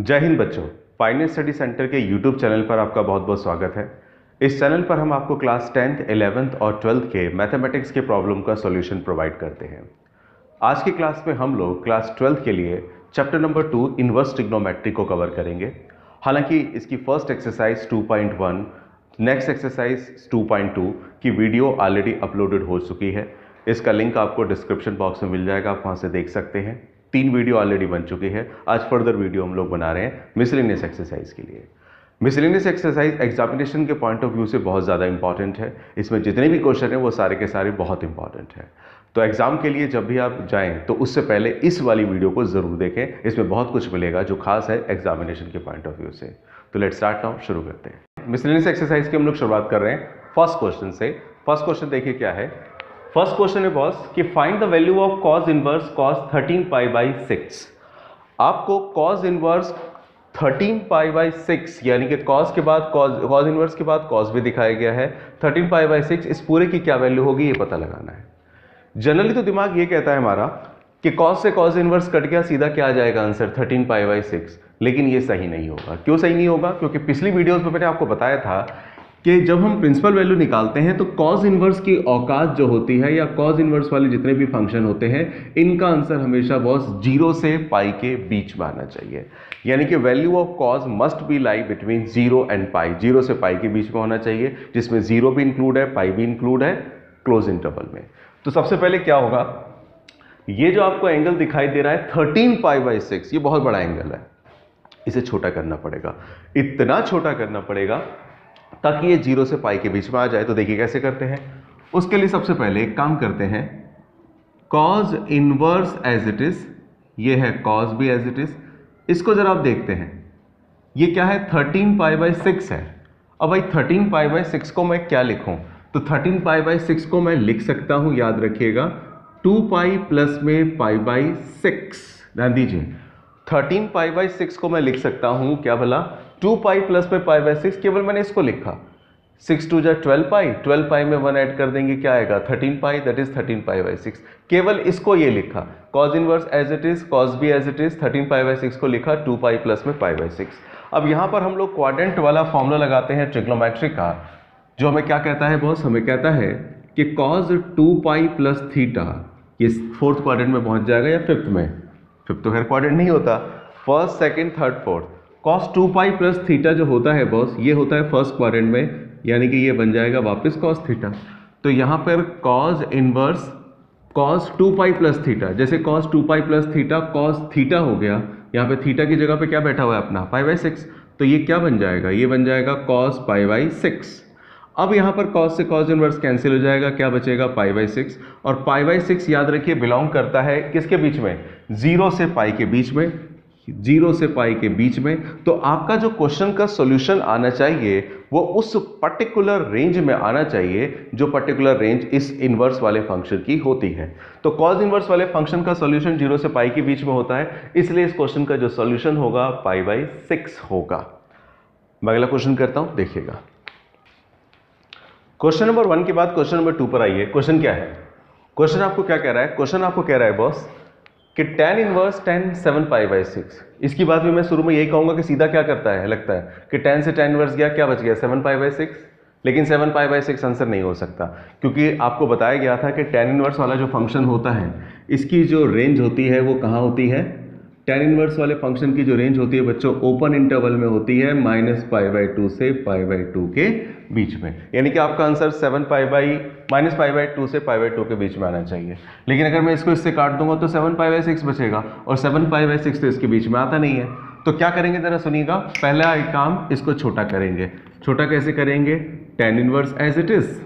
जय हिंद बच्चों। Finance study centre के यूट्यूब चैनल पर आपका बहुत बहुत स्वागत है। इस चैनल पर हम आपको क्लास 10th, 11th और 12th के मैथमेटिक्स के प्रॉब्लम का सॉल्यूशन प्रोवाइड करते हैं। आज की क्लास में हम लोग क्लास 12th के लिए चैप्टर नंबर 2 इनवर्स ट्रिग्नोमेट्री को कवर करेंगे। हालांकि इसकी फर्स्ट एक्सरसाइज 2.1, नेक्स्ट एक्सरसाइज 2.2 की वीडियो ऑलरेडी अपलोडेड हो चुकी है। इसका लिंक आपको डिस्क्रिप्शन बॉक्स में मिल जाएगा, आप वहाँ से देख सकते हैं। 3 वीडियो ऑलरेडी बन चुकी है। आज फर्दर वीडियो हम लोग बना रहे हैं मिसलेनियस एक्सरसाइज के लिए। मिसलेनियस एक्सरसाइज एग्जामिनेशन के पॉइंट ऑफ व्यू से बहुत ज़्यादा इंपॉर्टेंट है। इसमें जितने भी क्वेश्चन हैं वो सारे के सारे बहुत इंपॉर्टेंट है। तो एग्जाम के लिए जब भी आप जाएं तो उससे पहले इस वाली वीडियो को ज़रूर देखें। इसमें बहुत कुछ मिलेगा जो खास है एग्जामिनेशन के पॉइंट ऑफ व्यू से। तो लेट्स स्टार्ट नाउ, शुरू करते हैं। मिसलेनियस एक्सरसाइज की हम लोग शुरुआत कर रहे हैं फर्स्ट क्वेश्चन से। फर्स्ट क्वेश्चन देखिए क्या है। फर्स्ट क्वेश्चन है बॉस कि find the value of cos inverse cos 13 pi by 6। आपको कॉस इनवर्स 13 पाई बाई 6 यानी कि कॉस के बाद कॉस इनवर्स के बाद कॉस भी दिखाया गया है। 13 पाई बाई 6 इस पूरे की क्या वैल्यू होगी ये पता लगाना है। जनरली तो दिमाग ये कहता है हमारा कि कॉस से कॉस इनवर्स कट गया, सीधा क्या आ जाएगा आंसर 13 पाई बाई 6। लेकिन ये सही नहीं होगा। क्यों सही नहीं होगा? क्योंकि पिछली वीडियोस में मैंने आपको बताया था कि जब हम प्रिंसिपल वैल्यू निकालते हैं तो कॉस इनवर्स की औकात जो होती है या कॉस इनवर्स वाले जितने भी फंक्शन होते हैं इनका आंसर हमेशा बॉस 0 से पाई के बीच में आना चाहिए। यानी कि value of cos must be lie between 0 and pi. 0 से पाई के बीच में होना चाहिए, जिसमें 0 भी इंक्लूड है, पाई भी इंक्लूड है क्लोज इंटरवल में। तो सबसे पहले क्या होगा, ये जो आपको एंगल दिखाई दे रहा है 13 पाई बाई 6, ये बहुत बड़ा एंगल है। इसे छोटा करना पड़ेगा, इतना छोटा करना पड़ेगा ताकि ये 0 से पाई के बीच में आ जाए। तो देखिए कैसे करते हैं। उसके लिए सबसे पहले एक काम करते हैं, cos inverse as it is, ये है कॉस भी एज इट इज। इसको जरा आप देखते हैं, ये क्या है 13 पाई बाई 6 है। अब भाई 13 पाई बाई 6 को मैं क्या लिखूं? तो 13 पाई बाई 6 को मैं लिख सकता हूं, याद रखिएगा 2 पाई प्लस में पाई बाई 6। ध्यान दीजिए 13 पाई बाई 6 को मैं लिख सकता हूं क्या भला 2 पाई प्लस में पाई बाई 6। केवल मैंने इसको लिखा 6 2 जा 12 पाई, 12 पाई में 1 ऐड कर देंगे क्या आएगा 13 pi, that is 13 pi by 6। केवल इसको ये लिखा, cos inverse as it is, cos भी as it is, 13 pi by 6 को लिखा 2 पाई प्लस में पाई बाई 6। अब यहां पर हम लोग क्वाड्रेंट वाला फॉर्मूला लगाते हैं ट्रिग्नोमेट्री का, जो हमें क्या कहता है बॉस, हमें कहता है कि कॉस 2 पाई प्लस थीटा, ये फोर्थ क्वाड्रेंट में पहुंच जाएगा या फिफ्थ में? फिफ्थ तो खैर क्वाड्रेंट नहीं होता, first second third fourth. Cos 2 pi plus theta जो होता है बॉस, ये होता है फर्स्ट क्वाड्रेंट में, यानी कि ये बन जाएगा वापस कॉस थीटा। तो यहाँ पर cos inverse cos 2 pi plus theta, जैसे cos 2 pi plus theta cos theta हो गया, यहाँ पे थीटा की जगह पे क्या बैठा हुआ है अपना पाई बाई 6। तो ये क्या बन जाएगा, ये बन जाएगा कॉस पाई बाई 6। अब यहाँ पर कॉस से कॉस इनवर्स कैंसिल हो जाएगा, क्या बचेगा पाई बाई 6। और पाई बाई 6 याद रखिए बिलोंग करता है किसके बीच में, 0 से पाई के बीच में, 0 से पाई के बीच में। तो आपका जो क्वेश्चन का सॉल्यूशन आना चाहिए वो उस पर्टिकुलर रेंज में आना चाहिए जो पर्टिकुलर रेंज इस इनवर्स वाले फंक्शन की होती है। तो कॉस इनवर्स वाले फंक्शन का सॉल्यूशन 0 से पाई के बीच में होता है, इसलिए इस क्वेश्चन का जो सॉल्यूशन होगा पाई बाई 6 होगा। मैं अगला क्वेश्चन करता हूं, देखिएगा। क्वेश्चन नंबर 1 के बाद क्वेश्चन नंबर 2 पर आइए। क्वेश्चन क्या है? क्वेश्चन आपको क्या कह रहा है? क्वेश्चन आपको कह रहा है बॉस कि tan inverse tan 7 pi by 6। इसकी बात भी मैं शुरू में यही कहूंगा कि सीधा क्या करता है, लगता है कि tan से tan इनवर्स गया, क्या बच गया 7 पाई बाई 6। लेकिन 7 पाई बाई 6 आंसर नहीं हो सकता, क्योंकि आपको बताया गया था कि tan इनवर्स वाला जो फंक्शन होता है इसकी जो रेंज होती है वो कहाँ होती है? tan इनवर्स वाले फंक्शन की जो रेंज होती है बच्चों ओपन इंटरवल में होती है -π/2 से π/2 के बीच में। यानी कि आपका आंसर -π/2 से π/2 के बीच में आना चाहिए। लेकिन अगर मैं इसको इससे काट दूंगा तो 7 पाई बाई 6 बचेगा, और 7 पाई बाई 6 तो इसके बीच में आता नहीं है। तो क्या करेंगे जरा सुनिएगा। पहला एक काम, इसको छोटा करेंगे। छोटा कैसे करेंगे? tan inverse as it is,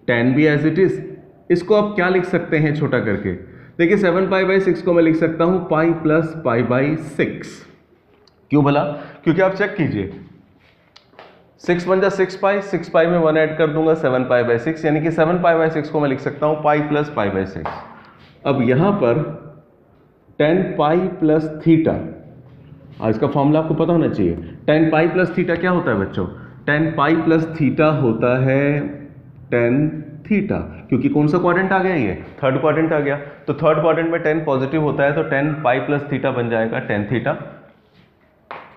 tan भी एज इट इज। इसको आप क्या लिख सकते हैं छोटा करके? देखिए 7 पाई बाई 6 को मैं लिख सकता हूं पाई प्लस पाई बाई 6। क्यों भला? क्योंकि आप चेक कीजिए 6 बन जा 6 पाई, 6 पाई में 1 ऐड कर दूंगा 7 पाई बाई 6, यानी कि 7 पाई बाई 6 को मैं लिख सकता हूं पाई प्लस पाई बाई 6। अब यहां पर tan पाई प्लस थीटा, इसका फॉर्मूला आपको पता होना चाहिए। tan पाई प्लस थीटा क्या होता है बच्चों? tan पाई प्लस थीटा होता है tan थीटा, क्योंकि कौन सा क्वाड्रेंट आ गया, ये थर्ड क्वाड्रेंट आ गया। तो थर्ड क्वाड्रेंट में tan पॉजिटिव होता है, तो tan पाई प्लस थीटा बन जाएगा tan थीटा।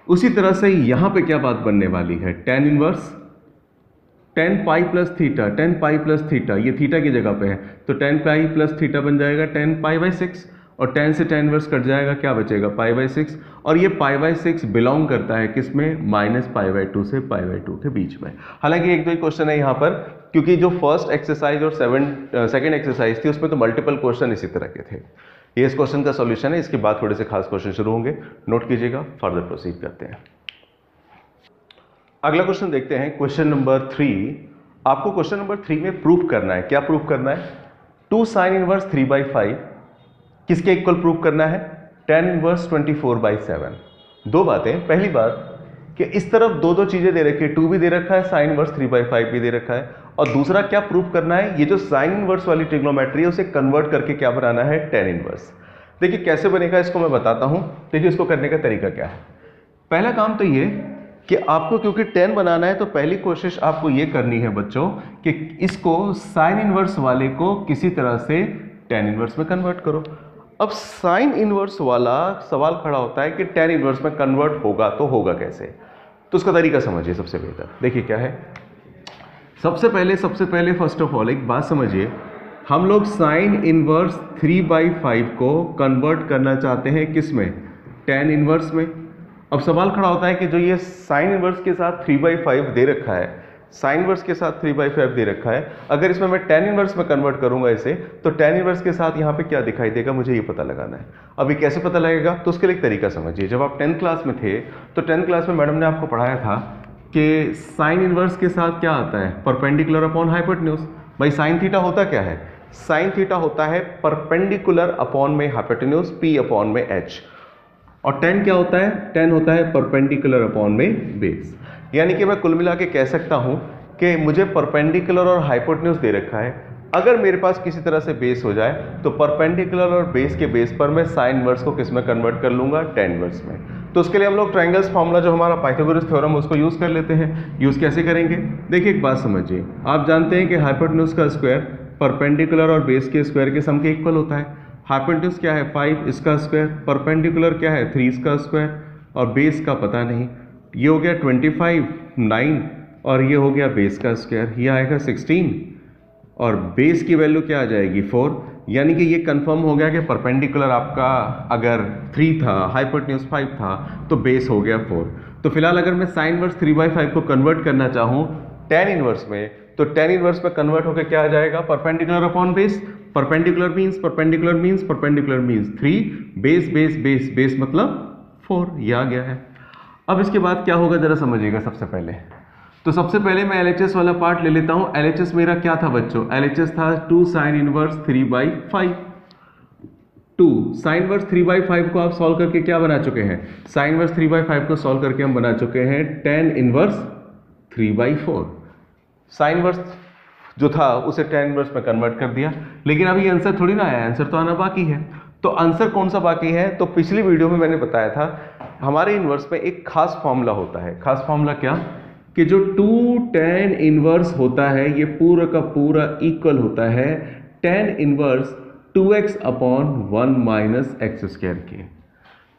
उसी तरह से यहाँ पे क्या बात बनने वाली है, tan इनवर्स tan पाई प्लस थीटा, tan पाई प्लस थीटा, ये थीटा की जगह पे है तो tan पाई प्लस थीटा बन जाएगा tan पाई बाई 6 और tan से tan इनवर्स कट जाएगा, क्या बचेगा पाई बाई 6 और ये पाई बाई 6 बिलोंग करता है किसमें, माइनस पाई बाई 2 से पाई बाई 2 के बीच में। हालांकि एक दो ही क्वेश्चन है यहाँ पर, क्योंकि जो फर्स्ट एक्सरसाइज और सेकंड एक्सरसाइज थी उसमें तो मल्टीपल क्वेश्चन इसी तरह के थे। ये इस क्वेश्चन का सॉल्यूशन है, इसके बाद थोड़े से खास क्वेश्चन शुरू होंगे, नोट कीजिएगा। फर्दर प्रोसीड करते हैं। अगला क्वेश्चन देखते हैं, क्वेश्चन नंबर 3। आपको क्वेश्चन नंबर 3 में प्रूफ करना है, क्या प्रूफ करना है, 2 साइन इनवर्स 3/5 किसके इक्वल प्रूफ करना है, tan इनवर्स 24/7। दो बातें, पहली बात कि इस तरफ दो दो चीजें दे रखी है, 2 भी दे रखा है, साइन इनवर्स 3/5 भी दे रखा है, और दूसरा क्या प्रूफ करना है, ये जो साइन इनवर्स वाली ट्रिग्नोमेट्री है उसे कन्वर्ट करके क्या बनाना है, tan इनवर्स। देखिए कैसे बनेगा इसको मैं बताता हूं। देखिए इसको करने का तरीका क्या है। पहला काम तो ये कि आपको क्योंकि tan बनाना है तो पहली कोशिश आपको ये करनी है बच्चों कि इसको साइन इनवर्स वाले को किसी तरह से tan इनवर्स में कन्वर्ट करो। अब साइन इनवर्स वाला सवाल खड़ा होता है कि tan इनवर्स में कन्वर्ट होगा तो होगा कैसे, तो उसका तरीका समझिए सबसे बेहतर। देखिए क्या है, सबसे पहले फर्स्ट ऑफ ऑल एक बात समझिए, हम लोग साइन इनवर्स 3/5 को कन्वर्ट करना चाहते हैं किस में, tan इनवर्स में। अब सवाल खड़ा होता है कि जो ये साइन इनवर्स के साथ 3/5 दे रखा है, साइन इनवर्स के साथ 3/5 दे रखा है, अगर इसमें मैं tan इनवर्स में कन्वर्ट करूंगा इसे, तो tan इनवर्स के साथ यहाँ पे क्या दिखाई देगा मुझे ये पता लगाना है। अब ये कैसे पता लगेगा, तो उसके लिए एक तरीका समझिए। जब आप 10th क्लास में थे तो 10th क्लास में मैडम ने आपको पढ़ाया था कि साइन इनवर्स के साथ क्या आता है, परपेंडिकुलर अपॉन हाइपोटेन्यूज। भाई साइन थीटा होता क्या है, साइन थीटा होता है परपेंडिकुलर अपॉन में हाइपोटेन्यूज p अपॉन में h, और tan क्या होता है, tan होता है परपेंडिकुलर अपॉन में बेस। यानी कि मैं कुल मिला के कह सकता हूं कि मुझे परपेंडिकुलर और हाइपोटेन्यूज दे रखा है, अगर मेरे पास किसी तरह से बेस हो जाए तो परपेंडिकुलर और बेस के बेस पर मैं साइन इनवर्स को किस में कन्वर्ट कर लूंगा, tan इनवर्स में। तो उसके लिए हम लोग ट्रायंगल्स फार्मूला जो हमारा पाइथागोरस थ्योरम उसको यूज कर लेते हैं। यूज कैसे करेंगे, देखिए एक बात समझिए, आप जानते हैं कि हाइपोटेन्यूज का स्क्वायर परपेंडिकुलर और बेस के स्क्वायर के सम के इक्वल होता है। हाइपोटेन्यूज क्या है 5, इसका स्क्वायर, परपेंडिकुलर क्या है 3, इसका स्क्वायर, और बेस का पता नहीं, ये हो गया 25 9 और ये हो गया बेस का स्क्वायर, ये आएगा 16 और बेस की वैल्यू क्या आ जाएगी 4। यानी कि ये कंफर्म हो गया कि परपेंडिकुलर आपका अगर 3 था, हाइपोटेन्यूज 5 था, तो बेस हो गया 4। तो फिलहाल अगर मैं साइन इनवर्स 3/5 को कन्वर्ट करना चाहूँ tan इनवर्स में, तो tan इनवर्स में कन्वर्ट होकर क्या आ जाएगा, perpendicular upon base. Perpendicular means 3, base base base base मतलब 4, ये आ गया है। अब इसके बाद क्या होगा जरा समझिएगा। सबसे पहले मैं LHS वाला पार्ट ले लेता हूं। LHS मेरा क्या था बच्चों, LHS था 2 साइन इनवर्स 3/5। 2 साइन इनवर्स 3/5 को आप सॉल्व करके क्या बना चुके हैं, साइन इनवर्स 3/5 को सॉल्व करके हम बना चुके हैं tan इनवर्स 3/4। साइन इनवर्स जो था उसे tan इनवर्स में कन्वर्ट कर दिया, लेकिन अभी आंसर थोड़ी ना आया, आंसर तो आना बाकी है। तो आंसर कौन सा बाकी है, तो पिछली वीडियो में मैंने बताया था हमारे इनवर्स में एक खास फॉर्मूला होता है। खास फॉर्मूला क्या, कि जो 2 tan इनवर्स होता है ये पूरा का पूरा इक्वल होता है tan inverse 2x upon 1 minus x square के।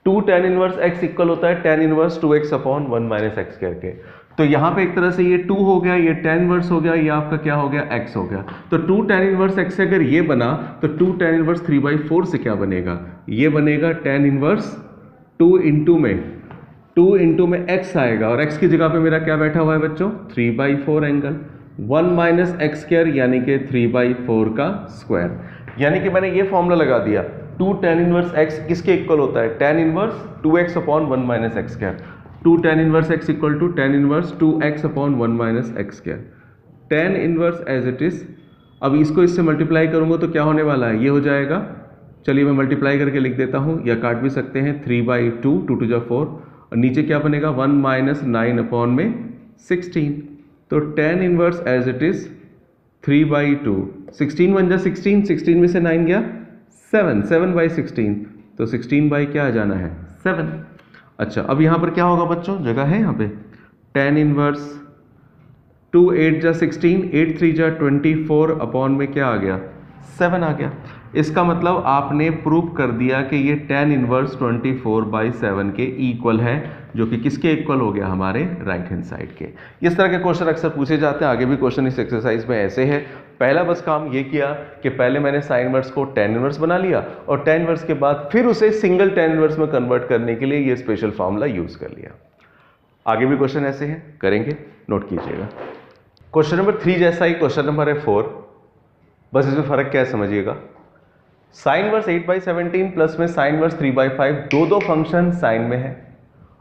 2 tan इनवर्स x इक्वल होता है tan inverse 2x upon 1 minus x square के। तो यहाँ पे एक तरह से ये 2 हो गया, ये tan इनवर्स हो गया, ये आपका क्या हो गया x हो गया। तो 2 tan इनवर्स x से अगर ये बना तो 2 tan इनवर्स 3/4 से क्या बनेगा, ये बनेगा tan इनवर्स 2 इंटू में x आएगा, और x की जगह पे मेरा क्या बैठा हुआ है बच्चों, 3/4 एंगल 1 माइनस एक्स स्क्वायर यानी कि 3/4 का स्क्वायर। यानी कि मैंने ये फॉर्मूला लगा दिया, 2 tan इनवर्स x किसके इक्वल होता है, tan inverse 2x upon 1 minus x square. 2 tan inverse x equal to tan inverse 2x upon 1 minus x square. tan inverse as it is, अब इसको इससे मल्टीप्लाई करूंगा तो क्या होने वाला है, ये हो जाएगा। चलिए मैं मल्टीप्लाई करके लिख देता हूं, या काट भी सकते हैं, 3/2, 2 to 4, और नीचे क्या बनेगा 1 माइनस 9 अपॉन में 16। तो tan inverse as it is 3/2, 16 बन जा 16 में से 9 गया 7/16, तो 16 बाई क्या आ जाना है 7। अच्छा अब यहाँ पर क्या होगा बच्चों, जगह है यहाँ पे, tan इनवर्स 2 8 जा 16, 8 3 जा 24 अपॉन में क्या आ गया 7 आ गया। इसका मतलब आपने प्रूव कर दिया कि ये tan इनवर्स 24/7 के इक्वल है। जो कि किसके इक्वल हो गया, हमारे राइट हैंड साइड के। इस तरह के क्वेश्चन अक्सर पूछे जाते हैं। आगे भी क्वेश्चन इस एक्सरसाइज में ऐसे है। पहला बस काम ये किया कि पहले मैंने साइन इनवर्स को tan इनवर्स बना लिया और tan इनवर्स के बाद फिर उसे सिंगल tan इनवर्स में कन्वर्ट करने के लिए ये स्पेशल फॉर्मूला यूज कर लिया। आगे भी क्वेश्चन ऐसे हैं, करेंगे, नोट कीजिएगा। क्वेश्चन नंबर 3 जैसा ही क्वेश्चन नंबर है 4, बस इसमें फर्क क्या है समझिएगा। साइन इनवर्स 8/17 प्लस में साइन इनवर्स 3/5 दो फंक्शन साइन में है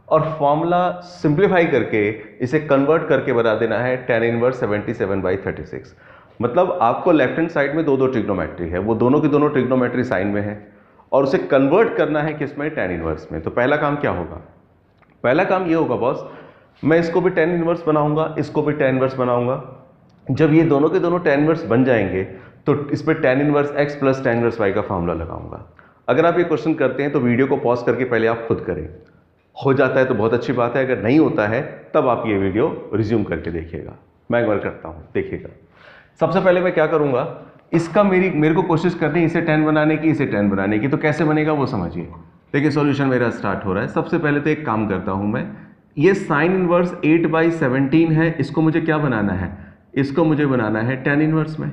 और फॉर्मूला सिंप्लीफाई करके इसे कन्वर्ट करके बना देना है tan इनवर्स 77/36। मतलब आपको लेफ्ट हैंड साइड में दो ट्रिग्नोमेट्री है, वो दोनों की दोनों ट्रिग्नोमेट्री साइन में है और उसे कन्वर्ट करना है किसमें, tan इनवर्स में। तो पहला काम क्या होगा, पहला काम ये होगा बॉस, मैं इसको भी tan इनवर्स बनाऊंगा, इसको भी tan इनवर्स बनाऊंगा। जब ये दोनों के दोनों tan इनवर्स बन जाएंगे तो इस पर tan inverse x plus tan inverse y का फॉर्मूला लगाऊंगा। अगर आप ये क्वेश्चन करते हैं तो वीडियो को पॉज करके पहले आप खुद करें, हो जाता है तो बहुत अच्छी बात है, अगर नहीं होता है तब आप ये वीडियो रिज्यूम करके देखिएगा। मैं एक बार करता हूँ, देखिएगा। सबसे पहले मैं क्या करूँगा, इसका मेरे को कोशिश करनी है इसे tan बनाने की, इसे tan बनाने की। तो कैसे बनेगा वो समझिए। देखिए सॉल्यूशन मेरा स्टार्ट हो रहा है। सबसे पहले तो एक काम करता हूँ मैं, ये साइन इनवर्स 8/17 है, इसको मुझे क्या बनाना है, इसको मुझे बनाना है tan इनवर्स में।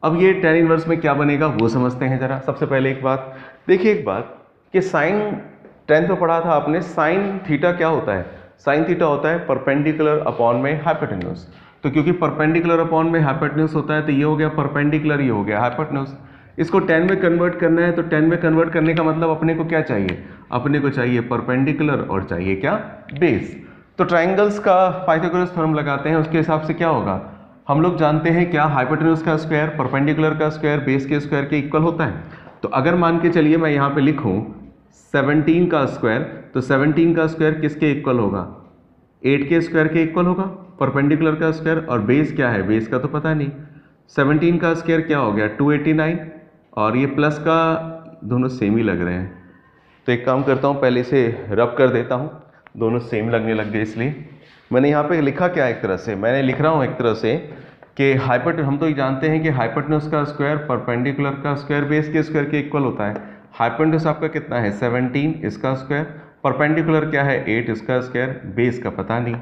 अब ये tan इनवर्स में क्या बनेगा वो समझते हैं जरा। सबसे पहले एक बात देखिए, एक बात कि साइन 10th में पढ़ा था आपने, साइन थीटा क्या होता है, साइन थीटा होता है परपेंडिकुलर अपॉन में हाइपोटेन्यूज। तो क्योंकि परपेंडिकुलर अपॉन में हाइपोटेन्यूज होता है तो ये हो गया परपेंडिकुलर, ये हो गया हाइपोटेन्यूज। इसको 10 में कन्वर्ट करना है तो 10 में कन्वर्ट करने का मतलब अपने को क्या चाहिए, अपने को चाहिए परपेंडिकुलर और चाहिए क्या, बेस। तो ट्राइंगल्स का पाइथागोरस थ्योरम लगाते हैं, उसके हिसाब से क्या होगा, हम लोग जानते हैं क्या, हाइपोटेन्यूज का स्क्वायर परपेंडिकुलर का स्क्वायर बेस के स्क्वायर के इक्वल होता है। तो अगर मान के चलिए मैं यहाँ पे लिखूँ 17 का स्क्वायर, तो 17 का स्क्वायर किसके इक्वल होगा, 8 के स्क्वायर के इक्वल होगा, परपेंडिकुलर का स्क्वायर। और बेस क्या है, बेस का तो पता नहीं। 17 का स्क्वायर क्या हो गया 289, और ये प्लस का दोनों सेम ही लग रहे हैं। तो एक काम करता हूँ, पहले इसे रब कर देता हूँ, दोनों सेम लगने लग गए। इसलिए मैंने यहाँ पे लिखा क्या, एक तरह से मैंने लिख रहा हूँ एक तरह से कि हम तो ये जानते हैं कि हाइपोटेन्यूज का स्क्वायर परपेंडिकुलर का स्क्वायर बेस के स्क्वायर के इक्वल होता है। हाइपोटेन्यूज आपका कितना है 17, इसका स्क्वायर, परपेंडिकुलर क्या है 8, इसका स्क्वायर, बेस का पता नहीं।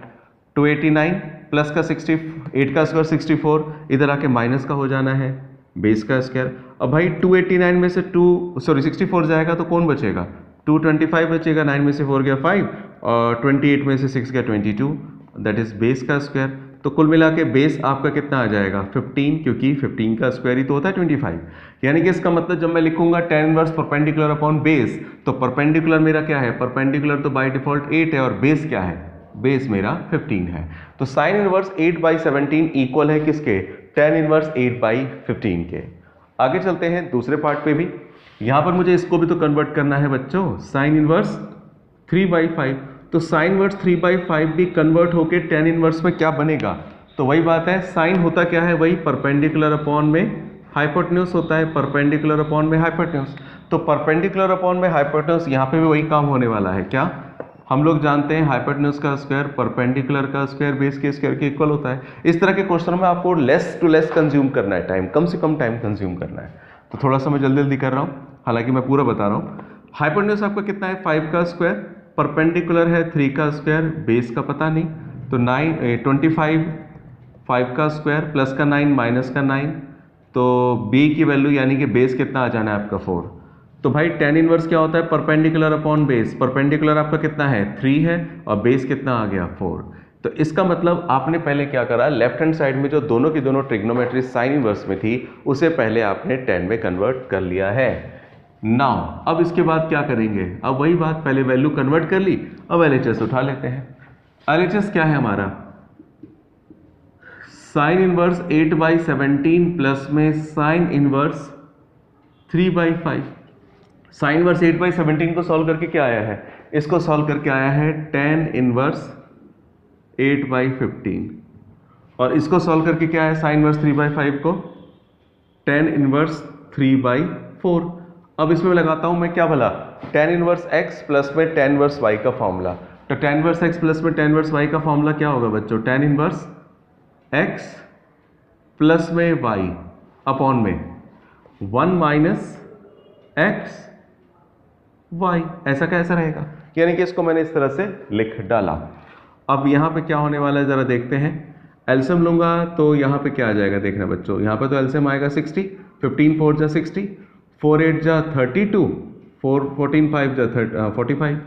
289 प्लस का 8 का स्क्वायर 64, इधर आके माइनस का हो जाना है बेस का स्क्वायर। अब भाई 289 में से 64 जाएगा तो कौन बचेगा, 225 बचेगा, 9 में से 4 गया 5 और 28 में से 6 गया 22, दैट इज बेस का स्क्वायर। तो कुल मिला के बेस आपका कितना आ जाएगा 15, क्योंकि 15 का स्क्वायर ही तो होता है 25। यानी कि इसका मतलब जब मैं लिखूंगा tan inverse perpendicular upon base, तो परपेंडिकुलर मेरा क्या है, परपेंडिकुलर तो बाय डिफॉल्ट 8 है और बेस क्या है, बेस मेरा 15 है। तो साइन इनवर्स 8/17 इक्वल है किसके, tan इनवर्स 8/15 के। आगे चलते हैं दूसरे पार्ट पे भी। यहां पर मुझे इसको भी तो कन्वर्ट करना है बच्चों, साइन इनवर्स 3/5। तो साइन इनवर्स 3/5 भी कन्वर्ट होके tan इनवर्स में क्या बनेगा, तो वही बात है, साइन होता क्या है, वही परपेंडिकुलर अपॉन में हाइपोटेन्यूज होता है, परपेंडिकुलर अपॉन में हाइपोटेन्यूज। तो परपेंडिकुलर अपॉन में हाइपोटेन्यूज, यहाँ पे भी वही काम होने वाला है। क्या हम लोग जानते हैं हाइपोटेन्यूज का स्क्वायर परपेंडिकुलर का स्क्वायर बेस के स्क्वायर के इक्वल होता है। इस तरह के क्वेश्चन में आपको लेस टू लेस कंज्यूम करना है टाइम, कम से कम टाइम कंज्यूम करना है। तो थोड़ा सा मैं जल्दी जल्दी कर रहा हूँ, हालांकि मैं पूरा बता रहा हूँ। हाइपोटेन्यूज आपका कितना है 5 का स्क्वायर, परपेंडिकुलर है 3 का स्क्वायर, बेस का पता नहीं, तो 25 5 का स्क्वायर प्लस का 9 माइनस का 9, तो बी की वैल्यू यानी कि बेस कितना आ जाना है आपका 4। तो भाई tan इनवर्स क्या होता है, परपेंडिकुलर अपॉन बेस। परपेंडिकुलर आपका कितना है 3 है और बेस कितना आ गया 4। तो इसका मतलब आपने पहले क्या करा, लेफ्ट हैंड साइड में जो दोनों की दोनों ट्रिग्नोमेट्री साइन इनवर्स में थी उसे पहले आपने tan में कन्वर्ट कर लिया है। नाउ अब इसके बाद क्या करेंगे, अब वही बात, पहले वैल्यू कन्वर्ट कर ली, अब LHS उठा लेते हैं। LHS क्या है हमारा, साइन इनवर्स 8/17 प्लस में साइन इनवर्स 3/5। साइन इनवर्स 8/17 को सॉल्व करके क्या आया है, इसको सॉल्व करके आया है tan इनवर्स 8/15, और इसको सॉल्व करके क्या है साइन इनवर्स 3/5 को tan इनवर्स 3/4। अब इसमें लगाता हूं मैं क्या भला, tan इनवर्स x प्लस में tan इनवर्स y का फॉर्मूला। तो tan इनवर्स x प्लस में tan इनवर्स y का फॉर्मूला क्या होगा बच्चों, tan इनवर्स x प्लस में y अपॉन में 1 माइनस x y, ऐसा का ऐसा रहेगा। यानी कि इसको मैंने इस तरह से लिख डाला। अब यहाँ पे क्या होने वाला है ज़रा देखते हैं। एलसीएम लूंगा तो यहाँ पे क्या आ जाएगा देखना बच्चों, यहाँ पे तो एलसीएम आएगा 60, 15 4 जा 60, 4 8 जा 32, 4 14 5 जा 45।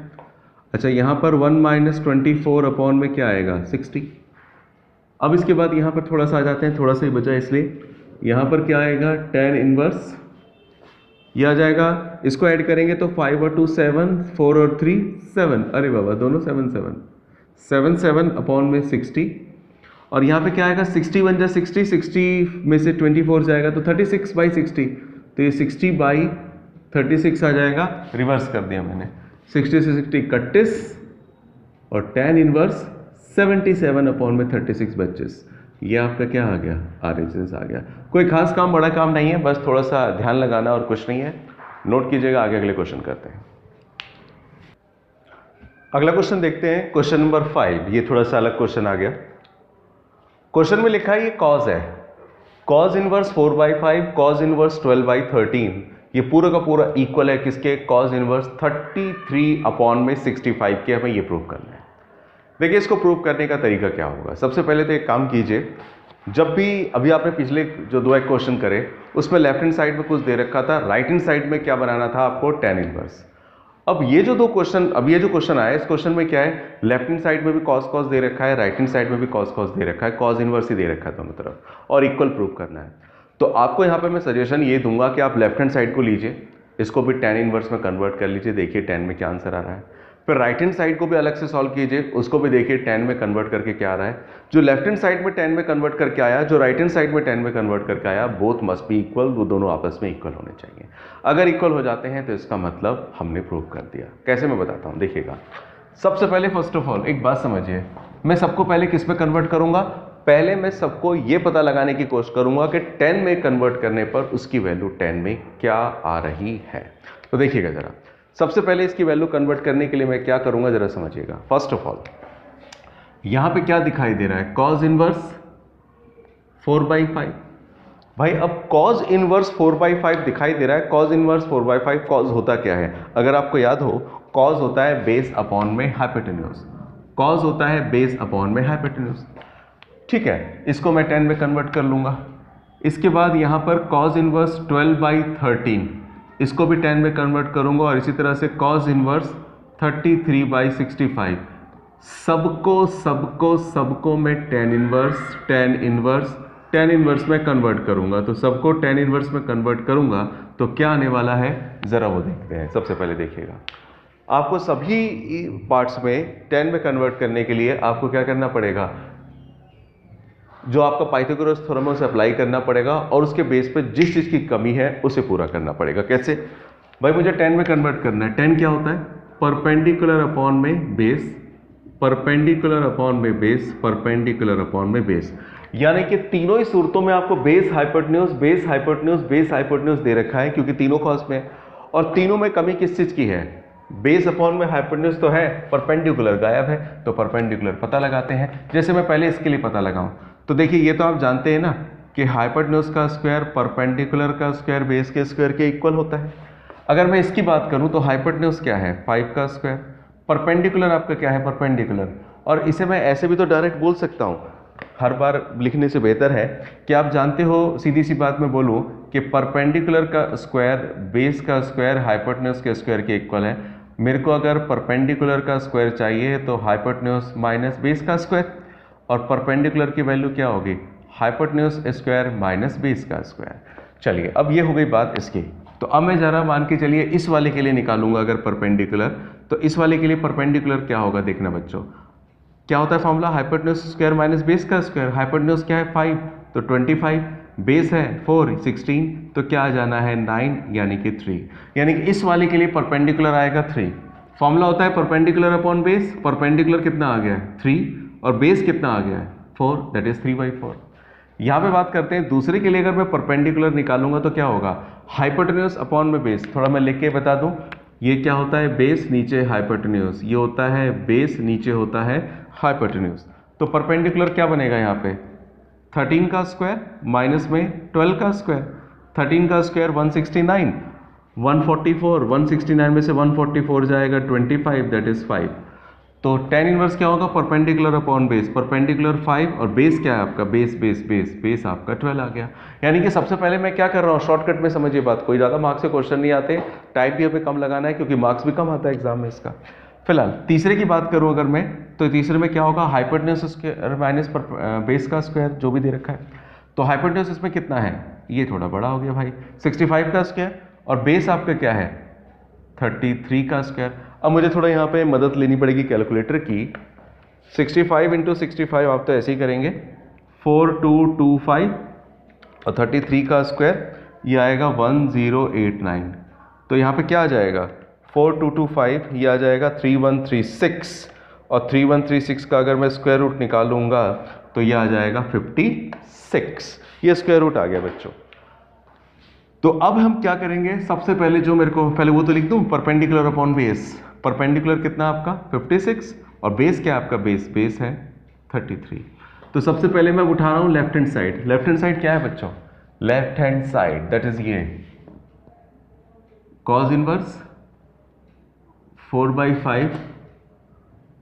अच्छा यहाँ पर 1 माइनस 24 अपॉन में क्या आएगा 60। अब इसके बाद यहाँ पर थोड़ा सा आ जाते हैं, थोड़ा सा ही बचा इसलिए यहाँ पर क्या आएगा tan इनवर्स ये आ जाएगा। इसको ऐड करेंगे तो 5 और 2 7, 4 और 3 7, अरे बाबा दोनों 7 7, 7 7 अपॉन में 60। और यहाँ पे क्या आएगा 61 जा 60, 60 में से 24 जाएगा तो 36/60, तो ये 60/36 आ जाएगा। रिवर्स कर दिया मैंने, 60 से 60 31 और tan इनवर्स 77 अपॉन में 36 25। ये आपका क्या आ गया RHS आ गया। कोई खास काम बड़ा काम नहीं है, बस थोड़ा सा ध्यान लगाना और कुछ नहीं है। नोट कीजिएगा, आगे अगले क्वेश्चन करते हैं। अगला क्वेश्चन देखते हैं, क्वेश्चन नंबर 5। ये थोड़ा सा अलग क्वेश्चन आ गया। क्वेश्चन में लिखा है ये कॉज है, कॉज इनवर्स 4/5, कॉज इनवर्स 12/13। ये पूरा का पूरा इक्वल है किसके, कॉज इनवर्स 33 अपॉन में 65 के। हमें ये प्रूव करना है। देखिए इसको प्रूव करने का तरीका क्या होगा। सबसे पहले तो एक काम कीजिए, जब भी अभी आपने पिछले जो 2 क्वेश्चन करे उसमें लेफ्ट हैंड साइड में कुछ दे रखा था, राइट हैंड साइड में क्या बनाना था आपको, tan इनवर्स। अब ये जो 2 क्वेश्चन, अब ये जो क्वेश्चन आया इस क्वेश्चन में क्या है, लेफ्ट हैंड साइड में भी cos cos दे रखा है, राइट हैंड साइड में भी cos cos दे रखा है, cos इनवर्स ही दे रखा है दोनों तरफ और इक्वल प्रूव करना है। तो आपको यहाँ पे मैं सजेशन ये दूंगा कि आप लेफ्ट हैंड साइड को लीजिए, इसको भी tan इनवर्स में कन्वर्ट कर लीजिए, देखिए tan में क्या आंसर आ रहा है। फिर राइट हैंड साइड को भी अलग से सॉल्व कीजिए, उसको भी देखिए tan में कन्वर्ट करके क्या आ रहा है। जो लेफ्ट हैंड साइड में tan में कन्वर्ट करके आया, जो राइट हैंड साइड में tan में कन्वर्ट करके आया, बोथ मस्ट बी इक्वल, वो दोनों आपस में इक्वल होने चाहिए। अगर इक्वल हो जाते हैं तो इसका मतलब हमने प्रूव कर दिया। कैसे मैं बताता हूँ, देखिएगा। सबसे पहले फर्स्ट ऑफ ऑल एक बात समझिए, मैं सबको पहले किस में कन्वर्ट करूंगा, पहले मैं सबको ये पता लगाने की कोशिश करूंगा कि 10 में कन्वर्ट करने पर उसकी वैल्यू 10 में क्या आ रही है। तो देखिएगा जरा, सबसे पहले इसकी वैल्यू कन्वर्ट करने के लिए मैं क्या करूंगा जरा समझिएगा। फर्स्ट ऑफ ऑल यहां पे क्या दिखाई दे रहा है, cos इनवर्स 4/5। भाई अब cos इनवर्स 4/5 दिखाई दे रहा है, cos इनवर्स 4/5, cos होता क्या है, अगर आपको याद हो, cos होता है बेस अपॉन में हाइपोटेन्यूज, cos होता है बेस अपॉन में हाइपोटेन्यूज। ठीक है, इसको मैं 10 में कन्वर्ट कर लूंगा। इसके बाद यहां पर cos इनवर्स 12/13, इसको भी 10 में कन्वर्ट करूंगा और इसी तरह से cos इनवर्स 33/65। सबको मैं tan इनवर्स में कन्वर्ट करूंगा। तो सबको tan इनवर्स में कन्वर्ट करूंगा तो क्या आने वाला है, जरा वो देखते हैं। सबसे पहले देखिएगा, आपको सभी पार्ट्स में 10 में कन्वर्ट करने के लिए आपको क्या करना पड़ेगा, जो आपका पाइथागोरस थ्योरम है उसे अप्लाई करना पड़ेगा और उसके बेस पे जिस चीज़ की कमी है उसे पूरा करना पड़ेगा। कैसे भाई, मुझे 10 में कन्वर्ट करना है। 10 क्या होता है, परपेंडिकुलर अपॉन में बेस, परपेंडिकुलर अपॉन में बेस, परपेंडिकुलर अपॉन में बेस। यानी कि तीनों ही सूरतों में आपको base hypotenuse, base hypotenuse, base hypotenuse दे रखा है, क्योंकि तीनों कॉस में है। और तीनों में कमी किस चीज़ की है, बेस अपॉन में हाइपोटेन्यूज तो है, परपेंडिकुलर गायब है, तो परपेंडिकुलर पता लगाते हैं। जैसे मैं पहले इसके लिए पता लगाऊं तो देखिए, ये तो आप जानते हैं ना कि हाइपोटेन्यूज का स्क्वायर परपेंडिकुलर का स्क्वायर बेस के स्क्वायर के इक्वल होता है। अगर मैं इसकी बात करूं तो हाइपोटेन्यूज क्या है, 5 का स्क्वायर, परपेंडिकुलर आपका क्या है, परपेंडिकुलर। और इसे मैं ऐसे भी तो डायरेक्ट बोल सकता हूं, हर बार लिखने से बेहतर है कि आप जानते हो, सीधी सी बात में बोलूं कि परपेंडिकुलर का स्क्वायर बेस का स्क्वायर हाइपोटेन्यूज के स्क्वायर के इक्वल है। मेरे को अगर परपेंडिकुलर का स्क्वायर चाहिए तो हाइपोटेन्यूज माइनस बेस का स्क्वायर, और परपेंडिकुलर की वैल्यू क्या होगी, हाइपोटेन्यूज स्क्वायर माइनस बेस का स्क्वायर। चलिए, अब ये हो गई बात इसकी। तो अब मैं जरा मान के चलिए इस वाले के लिए निकालूंगा अगर परपेंडिकुलर, तो इस वाले के लिए परपेंडिकुलर क्या होगा, देखना बच्चों क्या होता है formula, hypotenuse square minus base का स्क्वायर। हाइपोटेन्यूज क्या है 5, तो 25, बेस है 4 16, तो क्या आ जाना है 9, यानी कि 3। यानी कि इस वाले के लिए परपेंडिकुलर आएगा 3। फॉर्मूला होता है परपेंडिकुलर अपॉन बेस, परपेंडिकुलर कितना आ गया है 3 और बेस कितना आ गया है 4, दैट इज 3/4। यहाँ पे बात करते हैं दूसरे के लिए, अगर मैं परपेंडिकुलर निकालूंगा तो क्या होगा, हाइपोटेन्यूज अपॉन में बेस। थोड़ा मैं लिख के बता दूं, ये क्या होता है, बेस नीचे हाइपोटेन्यूज, ये होता है बेस नीचे होता है हाइपोटेन्यूज। तो परपेंडिकुलर क्या बनेगा यहाँ पे, 13 का स्क्वायर माइनस में 12 का स्क्वायर। 13 का स्क्वायर 169, 144, 169 में से 144 जाएगा 25, दैट इज 5। तो tan इनवर्स क्या होगा, परपेंडिकुलर अपॉन बेस, परपेंडिकुलर 5 और बेस क्या है आपका, बेस आपका 12 आ गया। यानी कि सबसे पहले मैं क्या कर रहा हूँ, शॉर्टकट में समझिए बात, कोई ज़्यादा मार्क्स से क्वेश्चन नहीं आते, टाइप भी हमें कम लगाना है क्योंकि मार्क्स भी कम आता है एग्जाम में इसका। फिलहाल तीसरे की बात करूँ अगर मैं, तो तीसरे में क्या होगा, हाइपोटेन्यूज स्क्वायर माइनस बेस का स्क्वायर जो भी दे रखा है। तो हाइपोटेन्यूज इसमें कितना है, ये थोड़ा बड़ा हो गया भाई, 65 का स्क्वायर, और बेस आपका क्या है 33 का स्क्वायर। अब मुझे थोड़ा यहाँ पे मदद लेनी पड़ेगी कैलकुलेटर की। 65 इंटू 65 आप तो ऐसे ही करेंगे, 4225 और 33 का स्क्वायर ये आएगा 1089। तो यहाँ पे क्या आ जाएगा, 4225 ये आ जाएगा 3136, और 3136 का अगर मैं स्क्वायर रूट निकालूंगा तो ये आ जाएगा 56। ये स्क्वायर रूट आ गया बच्चों। तो अब हम क्या करेंगे, सबसे पहले जो मेरे को, पहले वो तो लिख दूं, परपेंडिकुलर अपॉन बेस, परपेंडिकुलर कितना आपका 56 और बेस क्या आपका, बेस है 33। तो सबसे पहले मैं उठा रहा हूं left hand side. Left hand side क्या है बच्चों, left hand side that is ये cos इनवर्स 4/5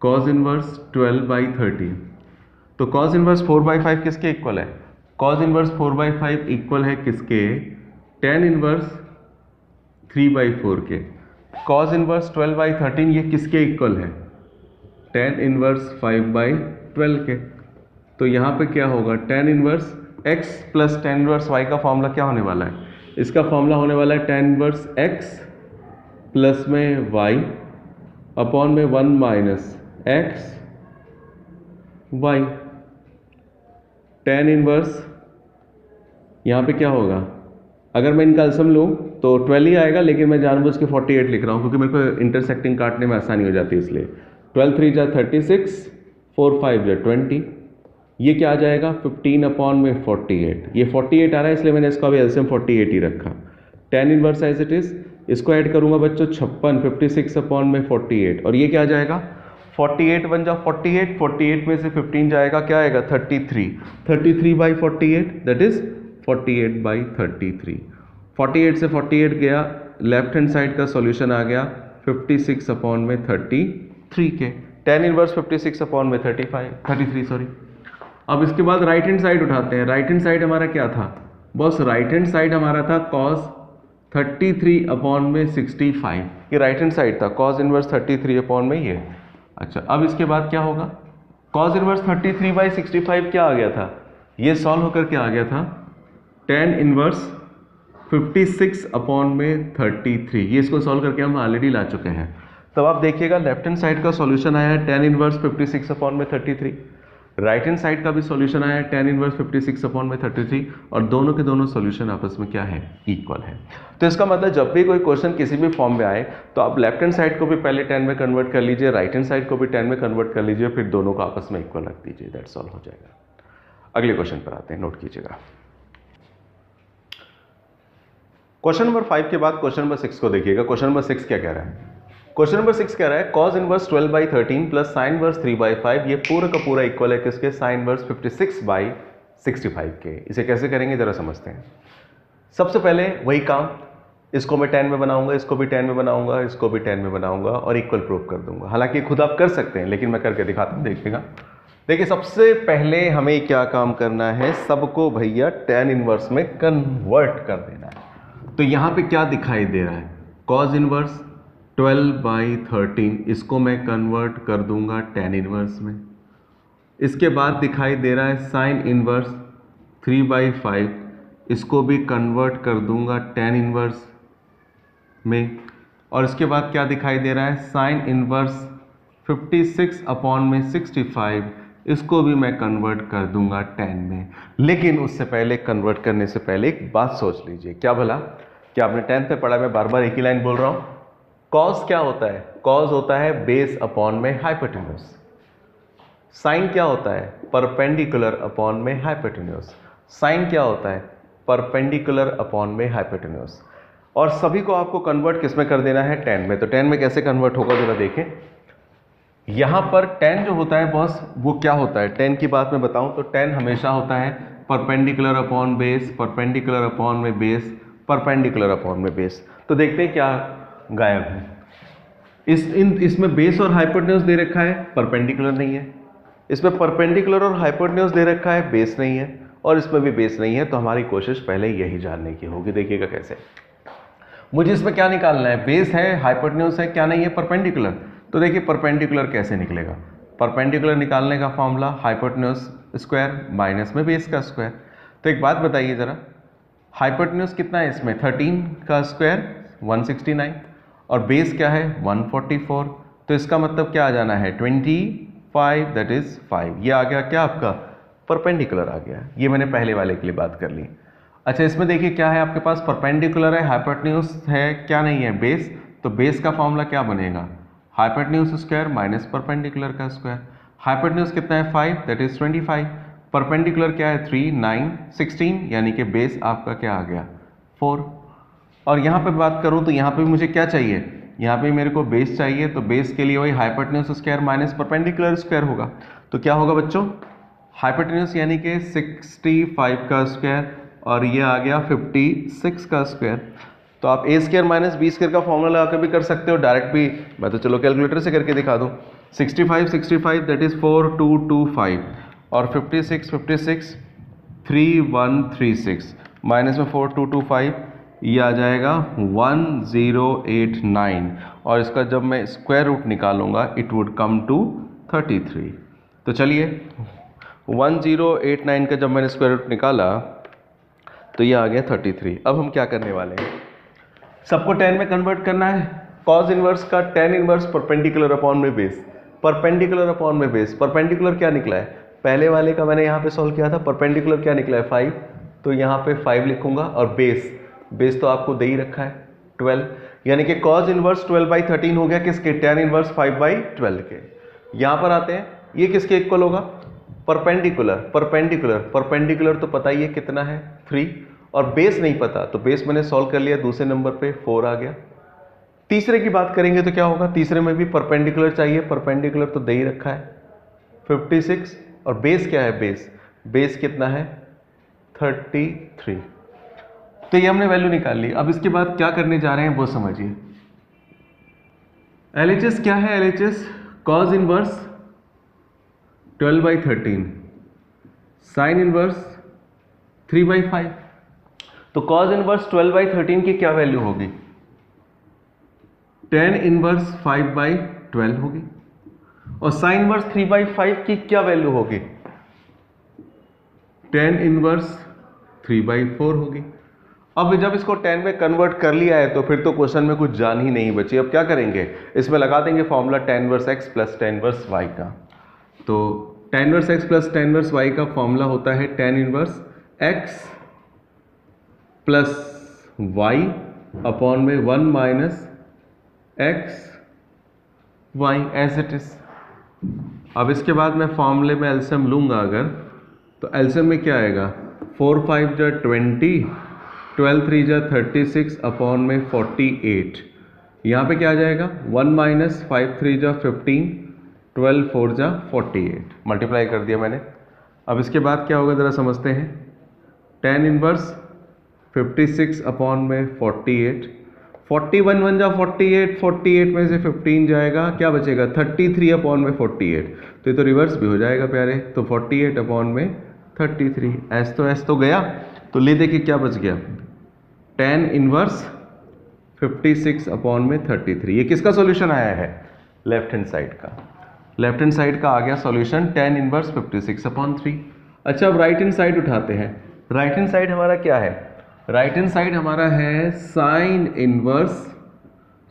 cos इनवर्स 12/30। तो cos इनवर्स 4/5 किसके इक्वल है, cos इनवर्स 4/5 इक्वल है किसके, tan इनवर्स 3/4 के। cos इनवर्स 12/13 ये किसके इक्वल है, tan इनवर्स 5/12 के। तो यहाँ पे क्या होगा, tan inverse x plus tan inverse y का फॉर्मूला क्या होने वाला है, इसका फॉर्मूला होने वाला है tan इनवर्स x प्लस में y अपॉन में 1 minus x y। tan inverse यहाँ पे क्या होगा, अगर मैं इनका एल्सियम लूँ तो 12 ही आएगा, लेकिन मैं जानबूझ के 48 लिख रहा हूँ क्योंकि मेरे को इंटरसेक्टिंग काटने में आसानी हो जाती है इसलिए। 12 3 जा 36, 4 5 जा 20, ये क्या आ जाएगा 15 अपॉन में 48। ये 48 आ रहा है इसलिए मैंने इसका भी एल्सियम 48 ही रखा। tan inverse as it is, इसको ऐड करूंगा बच्चों 56, 56 अपॉन में 48, और ये क्या आ जाएगा 48 1 जा 48, 48 में से 15 जाएगा क्या आएगा 33, 33/48 दैट इज 48/33। 48 से 48 गया, लेफ्ट हैंड साइड का सॉल्यूशन आ गया 56 अपॉन में 33 के। tan इनवर्स 56 अपॉन में 33 सॉरी। अब इसके बाद राइट हैंड साइड उठाते हैं। राइट हैंड साइड हमारा क्या था बॉस, राइट हैंड साइड हमारा था cos 33 अपॉन में 65, ये राइट हैंड साइड था, cos इनवर्स 33 अपॉन में ये। अच्छा अब इसके बाद क्या होगा, cos इनवर्स 33/65 क्या आ गया था, ये सॉल्व होकर क्या आ गया था tan इनवर्स 56 अपॉन में 33, ये इसको सॉल्व करके हम ऑलरेडी ला चुके हैं। तब आप देखिएगा लेफ्ट हैंड साइड का सॉल्यूशन आया है tan इनवर्स 56 अपॉन में 33, राइट हैंड साइड का भी सॉल्यूशन आया है tan इनवर्स 56 अपॉन में 33, और दोनों के दोनों सॉल्यूशन आपस में क्या है, इक्वल है। तो इसका मतलब जब भी कोई क्वेश्चन किसी भी फॉर्म में आए तो आप लेफ्ट हैंड साइड को भी पहले tan में कन्वर्ट कर लीजिए, राइट हैंड साइड को भी tan में कन्वर्ट कर लीजिए, फिर दोनों को आपस में इक्वल रख दीजिए, दैट सॉल्व हो जाएगा। अगले क्वेश्चन पर आते हैं, नोट कीजिएगा। क्वेश्चन नंबर 5 के बाद क्वेश्चन नंबर 6 को देखिएगा। क्वेश्चन नंबर 6 क्या कह रहा है, क्वेश्चन नंबर 6 कह रहा है cos inverse 12/13 plus sin inverse 3/5, ये पूरा का पूरा इक्वल है किसके, sin इनवर्स 56/65 के। इसे कैसे करेंगे जरा समझते हैं। सबसे पहले वही काम, इसको मैं tan में बनाऊंगा, इसको भी tan में बनाऊंगा, इसको भी tan में बनाऊंगा और इक्वल प्रूव कर दूंगा। हालांकि खुद आप कर सकते हैं लेकिन मैं करके दिखाता हूं, देखिएगा। देखिए सबसे पहले हमें क्या काम करना है, सबको भैया tan इनवर्स में कन्वर्ट कर देना है। तो यहाँ पे क्या दिखाई दे रहा है, cos इनवर्स 12/13, इसको मैं कन्वर्ट कर दूंगा tan इनवर्स में। इसके बाद दिखाई दे रहा है sin इनवर्स 3/5, इसको भी कन्वर्ट कर दूंगा tan इनवर्स में। और इसके बाद क्या दिखाई दे रहा है, sin इनवर्स 56 अपॉन में 65, इसको भी मैं कन्वर्ट कर दूंगा tan में। लेकिन उससे पहले, कन्वर्ट करने से पहले एक बात सोच लीजिए, क्या भला, क्या आपने 10th में पढ़ा, मैं बार बार एक ही लाइन बोल रहा हूं। cos क्या होता है, cos होता है बेस अपॉन में हाइपोटेन्यूज। sin क्या होता है, परपेंडिकुलर अपॉन में हाइपोटेन्यूज। sin क्या होता है, परपेंडिकुलर अपॉन में हाइपोटेन्यूज। और सभी को आपको कन्वर्ट किस में कर देना है, tan में। तो tan में कैसे कन्वर्ट होगा जरा देखें। यहां पर tan जो होता है बॉस, वो क्या होता है, tan की बात मैं बताऊं तो tan हमेशा होता है perpendicular upon base, perpendicular upon में बेस, परपेंडिकुलर अपॉन में बेस। तो देखते हैं क्या गायब है। इसमें बेस और हाइपोटेन्यूज दे रखा है, परपेंडिकुलर नहीं है। इसमें परपेंडिकुलर और हाइपोटेन्यूज दे रखा है, बेस नहीं है। और इसमें भी बेस नहीं है। तो हमारी कोशिश पहले यही जानने की होगी। देखिएगा कैसे। मुझे इसमें क्या निकालना है, बेस है, हाइपोटेन्यूज है, क्या नहीं है, परपेंडिकुलर। तो देखिए परपेंडिकुलर कैसे निकलेगा। परपेंडिकुलर निकालने का फॉर्मूला हाइपोटेन्यूज स्क्वायर माइनस में बेस का स्क्वायर। तो एक बात बताइए ज़रा, हाइपोटेन्यूज कितना है इसमें, 13 का स्क्वायर 169 और बेस क्या है 144। तो इसका मतलब क्या आ जाना है 25, दैट इज 5। ये आ गया क्या आपका परपेंडिकुलर आ गया। ये मैंने पहले वाले के लिए बात कर ली। अच्छा इसमें देखिए क्या है आपके पास, परपेंडिकुलर है, हाइपोटेन्यूज है, क्या नहीं है, बेस। तो बेस का फॉर्मूला क्या बनेगा, हाइपोटेन्यूज स्क्वायर माइनस परपेंडिकुलर का स्क्वायर। हाइपोटेन्यूज कितना है 5, दैट इज 25। परपेंडिकुलर क्या है 3, 9, 16, यानी कि बेस आपका क्या आ गया 4। और यहाँ पे बात करूँ तो यहाँ पे मुझे क्या चाहिए, यहाँ पे मेरे को बेस चाहिए। तो बेस के लिए वही hypotenuse square minus perpendicular square होगा। तो क्या होगा बच्चों, हाइपोटेन्यूज यानी कि 65 का स्क्वायर और ये आ गया 56 का स्क्वायर। तो आप ए स्क्वायर माइनस बी स्क्वायर का फॉर्मूला लगा के भी कर सकते हो, डायरेक्ट भी। मैं तो चलो कैलकुलेटर से करके दिखा दूँ। 65 दैट इज 4225 और 56 3136 माइनस में 4225, ये आ जाएगा 1089 और इसका जब मैं स्क्वायर रूट निकालूंगा इट वुड कम टू 33। तो चलिए 1089 का जब मैंने स्क्वायर रूट निकाला तो ये आ गया 33। अब हम क्या करने वाले हैं, सबको tan में कन्वर्ट करना है। cos इनवर्स का tan इनवर्स परपेंडिकुलर अपॉन में बेस, परपेंडिकुलर अपॉन में बेस। परपेंडिकुलर क्या निकला है, पहले वाले का मैंने यहाँ पे सॉल्व किया था, परपेंडिकुलर क्या निकला है 5। तो यहाँ पे 5 लिखूंगा और बेस तो आपको दे ही रखा है 12, यानी कि cos इनवर्स 12/13 हो गया किसके, tan इनवर्स 5/12 के। यहाँ पर आते हैं, ये किसके इक्वल होगा, परपेंडिकुलर तो पता ही है कितना है 3 और बेस नहीं पता। तो बेस मैंने सॉल्व कर लिया, दूसरे नंबर पे 4 आ गया। तीसरे की बात करेंगे तो क्या होगा, तीसरे में भी परपेंडिकुलर चाहिए, परपेंडिकुलर तो दे ही रखा है 56 और बेस क्या है, बेस कितना है 33। तो ये हमने वैल्यू निकाल ली। अब इसके बाद क्या करने जा रहे हैं वो समझिए। LHS क्या है, LHS cos inverse 12/13 sine inverse 3/5। तो cos इनवर्स 12/13 की क्या वैल्यू होगी, tan इनवर्स 5/12 होगी और साइन इनवर्स 3/5 की क्या वैल्यू होगी, tan इनवर्स 3/4 होगी। अब जब इसको tan में कन्वर्ट कर लिया है तो फिर तो क्वेश्चन में कुछ जान ही नहीं बची। अब क्या करेंगे, इसमें लगा देंगे formula tan inverse x plus tan inverse y का। तो tan inverse x plus tan inverse y का फॉर्मूला होता है tan inverse x plus y upon में 1 minus x y as it is. अब इसके बाद मैं फॉर्मूले में एलसीएम लूंगा अगर, तो एलसीएम में क्या आएगा, 4 5 जा 20, 12 3 जा 36 अपॉन में 48। यहाँ पे क्या आ जाएगा 1 माइनस 5 3 जा 15, 12 4 जा 48, मल्टीप्लाई कर दिया मैंने। अब इसके बाद क्या होगा ज़रा समझते हैं, tan इनवर्स 56 अपॉन में 48, 41 1 जा 48, 48 में से 15 जाएगा, क्या बचेगा 33 अपॉन में 48। तो ये तो रिवर्स भी हो जाएगा प्यारे, तो 48 अपॉन में 33, एस तो गया। तो ले देखिए क्या बच गया, tan इनवर्स 56 अपॉन में 33। ये किसका सॉल्यूशन आया है, लेफ्ट हैंड साइड का। लेफ्ट हैंड साइड का आ गया सॉल्यूशन tan इनवर्स 56 अपॉन 3। अच्छा अब राइट हैंड साइड उठाते हैं। राइट हैंड साइड हमारा क्या है, राइट हैंड साइड हमारा है साइन इनवर्स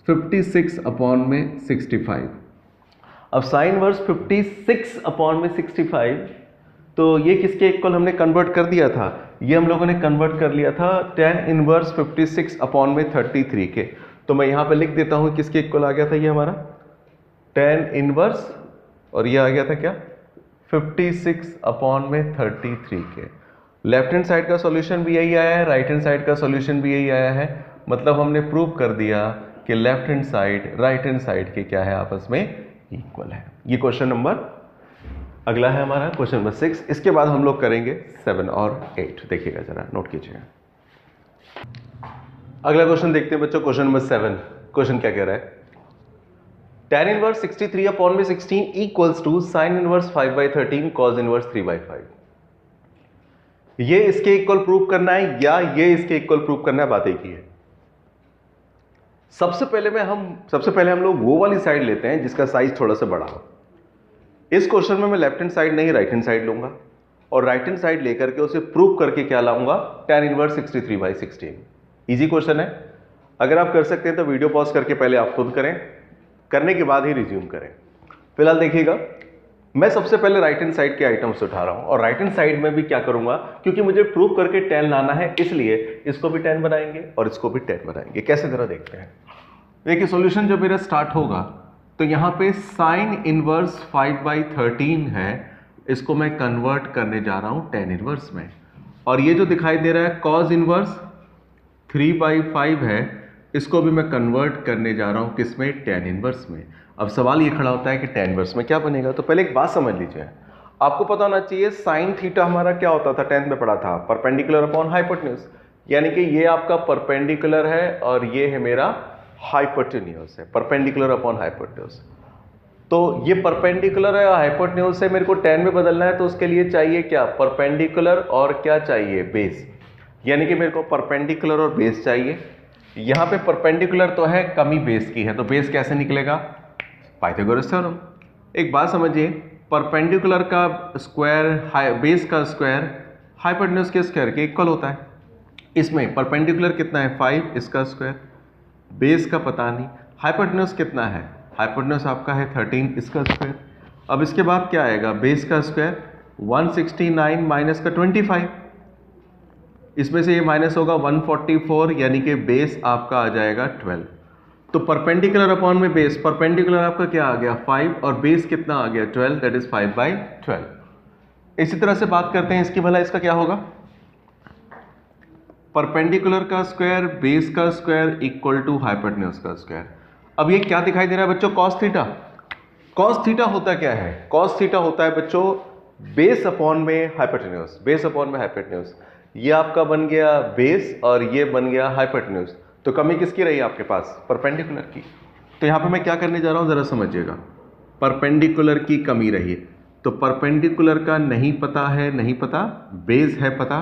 56 अपॉन में 65। अब साइन इनवर्स 56 अपॉन में 65, तो ये किसके इक्वल हमने कन्वर्ट कर दिया था, ये हम लोगों ने कन्वर्ट कर लिया था tan इनवर्स 56 अपॉन में 33 के। तो मैं यहाँ पे लिख देता हूँ किसके इक्वल आ गया था ये हमारा tan इनवर्स, और ये आ गया था क्या 56 अपॉन में 33 के। लेफ्ट हैंड साइड का सॉल्यूशन भी यही आया है, राइट हैंड साइड का सॉल्यूशन भी यही आया है। मतलब हमने प्रूव कर दिया कि left hand side right hand side के क्या है, आपस में इक्वल है। ये क्वेश्चन नंबर अगला है हमारा, क्वेश्चन नंबर 6। इसके बाद हम लोग करेंगे 7 और 8। देखिएगा जरा, नोट कीजिएगा। अगला क्वेश्चन देखते हैं बच्चों, क्वेश्चन नंबर 7। क्वेश्चन क्या कह रहा है? tan इनवर्स 63 अपॉन में 16 equals to sine inverse 5/13 cos inverse 3/5। ये इसके इक्वल प्रूव करना है या ये इसके इक्वल प्रूव करना है, बात एक ही है। सबसे पहले हम लोग वो वाली साइड लेते हैं जिसका साइज थोड़ा सा बड़ा हो। इस क्वेश्चन में मैं लेफ्ट हैंड साइड नहीं राइट हैंड साइड लूंगा और राइट हैंड साइड लेकर के उसे प्रूव करके क्या लाऊंगा? tan inverse 63/16। इजी क्वेश्चन है। अगर आप कर सकते हैं तो वीडियो पॉज करके पहले आप खुद करें, करने के बाद ही रिज्यूम करें। फिलहाल देखिएगा, मैं सबसे पहले राइट हैंड साइड के आइटम्स उठा रहा हूं और राइट हैंड साइड में भी क्या करूंगा, क्योंकि मुझे प्रूव करके tan लाना है, इसलिए इसको भी tan बनाएंगे और इसको भी tan बनाएंगे। कैसे जरा देखते हैं। देखिए सॉल्यूशन जब मेरा स्टार्ट होगा तो यहां पे साइन इनवर्स 5/13 है, इसको मैं कन्वर्ट करने जा रहा हूं tan इनवर्स में, और ये जो दिखाई दे रहा है cos इनवर्स 3/5 है, इसको भी मैं कन्वर्ट करने जा रहा हूं किसमें? tan इनवर्स में। अब सवाल ये खड़ा होता है कि tan इनवर्स में क्या बनेगा। तो पहले एक बात समझ लीजिए, आपको पता होना चाहिए साइन थीटा हमारा क्या होता था, 10th में पढ़ा था, परपेंडिकुलर अपॉन हाइपोटेन्यूज। यानी कि ये आपका परपेंडिकुलर है और ये है मेरा हाइपोटेन्यूज है, परपेंडिकुलर अपॉन हाइपोटेन्यूज। तो ये परपेंडिकुलर है, हाइपोटेन्यूज से मेरे को tan में बदलना है, तो उसके लिए चाहिए क्या? परपेंडिकुलर और क्या चाहिए? बेस। यानी कि मेरे को परपेंडिकुलर और बेस चाहिए। यहां पे परपेंडिकुलर तो है, कमी बेस की है, तो बेस कैसे निकलेगा? Pythagoras theorem. एक बात समझिए, परपेंडिकुलर का स्क्वायर बेस का स्क्वायर हाइपोटेन्यूज के स्क्वायर के इक्वल होता है। इसमें परपेंडिकुलर कितना है? 5, इसका स्क्वायर, बेस का पता नहीं, हाइपोटेन्यूज कितना है? हाइपोटेन्यूज आपका है 13, इसका स्क्वायर। अब इसके बाद क्या आएगा? बेस का स्क्वायर 169 माइनस का 25, इसमें से ये माइनस होगा 144, यानी कि बेस आपका आ जाएगा 12। तो परपेंडिकुलर अपॉन में बेस, परपेंडिकुलर आपका क्या आ गया? 5 और बेस कितना आ गया? 12, दैट इज 5/12। इसी तरह से बात करते हैं इसकी, भला इसका क्या होगा? परपेंडिकुलर का स्क्वायर बेस का स्क्वायर इक्वल टू हाइपोटेन्यूज का स्क्वायर। अब ये क्या दिखाई दे रहा है बच्चों? cos theta. cos थीटा होता क्या है? cos थीटा होता है बच्चों बेस अपॉन में हाइपोटेन्यूज, बेस अपॉन में हाइपोटेन्यूज। ये आपका बन गया बेस और ये बन गया हाइपोटेन्यूज। तो कमी किसकी रही आपके पास? परपेंडिकुलर की। तो यहां पे मैं क्या करने जा रहा हूं, जरा समझिएगा। परपेंडिकुलर की कमी रही, तो परपेंडिकुलर का नहीं पता है, नहीं पता, बेस है पता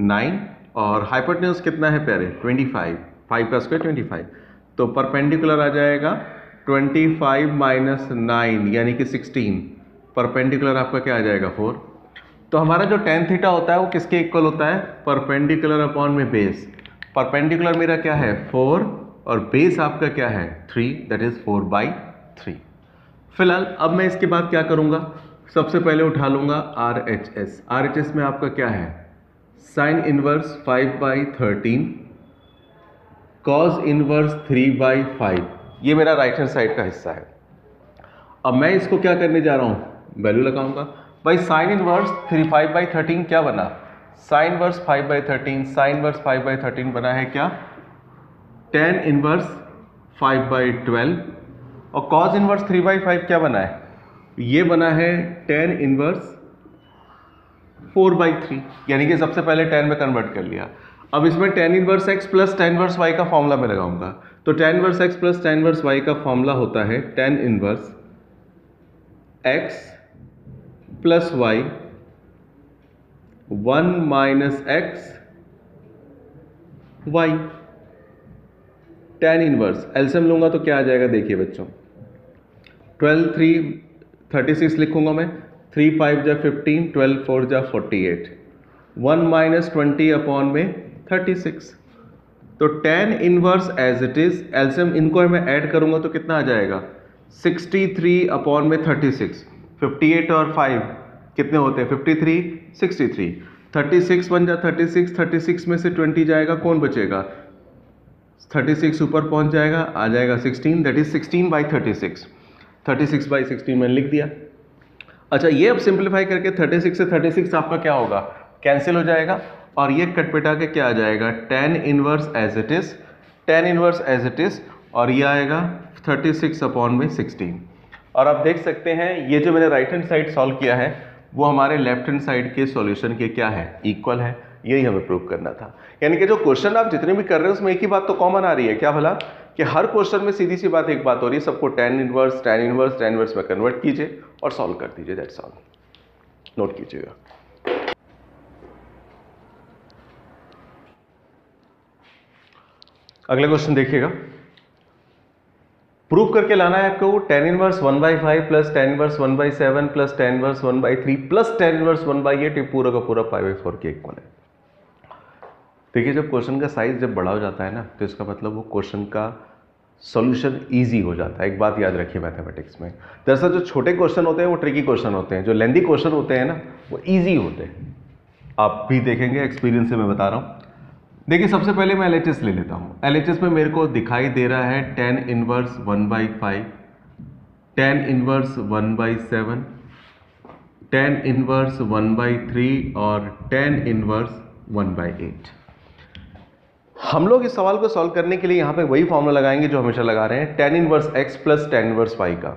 9, और हाइपोटेन्यूज कितना है प्यारे? 25, 5 का स्क्वायर 25। तो परपेंडिकुलर आ जाएगा 25 माइनस 9 यानी कि 16। परपेंडिकुलर आपका क्या आ जाएगा? 4। तो हमारा जो tan थीटा होता है वो किसके इक्वल होता है? परपेंडिकुलर अपॉन में बेस। परपेंडिकुलर मेरा क्या है? 4, और बेस आपका क्या है? 3, दैट इज 4/3। फिलहाल अब मैं इसके बाद क्या करूंगा? सबसे पहले उठा लूंगा RHS। RHS में आपका क्या है? Sign inverse 5/13 cos inverse 3/5। ये मेरा राइट हैंड साइड का हिस्सा है। अब मैं इसको क्या करने जा रहा हूं? वैल्यू लगाऊंगा। भाई साइन इनवर्स 5/13 क्या बना? साइन इनवर्स 5/13, साइन इनवर्स 5/13 बना है क्या? tan inverse 5/12। और कॉस इनवर्स 3/5 क्या बना है? ये बना है tan इनवर्स 4/3, यानी कि सबसे पहले tan में कन्वर्ट कर लिया। अब इसमें tan inverse x plus tan inverse y का फॉर्मूला मैं लगाऊंगा। तो tan inverse x plus tan inverse y का फॉर्मूला होता है tan inverse x plus y 1 minus x y। tan inverse LCM लूंगा तो क्या आ जाएगा? देखिए बच्चों, 12 3 36 लिखूंगा मैं, 3 5 जा 15, 12 4 जा 48, 1 माइनस 20 अपॉन में 36। तो tan inverse as it is, LCM इनको मैं ऐड करूंगा तो कितना आ जाएगा? 63 अपॉन में 36। 58 और 5 कितने होते हैं? 53, 63, 36 बन जा 36, 36 में से 20 जाएगा, कौन बचेगा? 36 ऊपर पहुंच जाएगा, आ जाएगा 16, दैट इज 16/36। 36/16 मैंने लिख दिया। अच्छा, ये अब सिंप्लीफाई करके 36 से 36 आपका क्या होगा? कैंसिल हो जाएगा, और ये कटपिटा के क्या आ जाएगा? tan inverse as it is, tan inverse as it is, और ये आएगा 36 अपॉन में 16। और आप देख सकते हैं ये जो मैंने राइट हैंड साइड सॉल्व किया है वो हमारे लेफ्ट हैंड साइड के सॉल्यूशन के क्या है? इक्वल है। यही हमें प्रूव करना था। यानी कि जो क्वेश्चन आप जितने भी कर रहे हो उसमें एक ही बात तो कॉमन आ रही है, क्या भला, कि हर क्वेश्चन में सीधी सी बात एक बात हो रही है, सबको tan इनवर्स में कन्वर्ट कीजिए और सॉल्व कर दीजिए, दैट्स ऑल। नोट कीजिएगा। अगला क्वेश्चन देखिएगा, प्रूव करके लाना है आपको tan inverse 1/5 plus tan inverse 1/7 plus tan inverse 1/3 plus tan inverse 1/8 पूरा का पूरा π/4 के इक्वल है। देखिए जब क्वेश्चन का साइज जब बड़ा हो जाता है ना, तो इसका मतलब वो क्वेश्चन का सॉल्यूशन इजी हो जाता है। एक बात याद रखिए मैथमेटिक्स में, दरअसल जो छोटे क्वेश्चन होते हैं वो ट्रिकी क्वेश्चन होते हैं, जो लेंदी क्वेश्चन होते हैं ना वो इजी होते हैं। आप भी देखेंगे, एक्सपीरियंस से मैं बता रहा हूँ। देखिए सबसे पहले मैं LHS ले लेता हूँ। LHS में मेरे को दिखाई दे रहा है tan inverse 1/5, tan inverse 1/7, tan inverse 1/3 और tan इनवर्स 1/8। हम लोग इस सवाल को सॉल्व करने के लिए यहाँ पे वही फॉर्मूला लगाएंगे जो हमेशा लगा रहे हैं, tan inverse x plus tan inverse y का।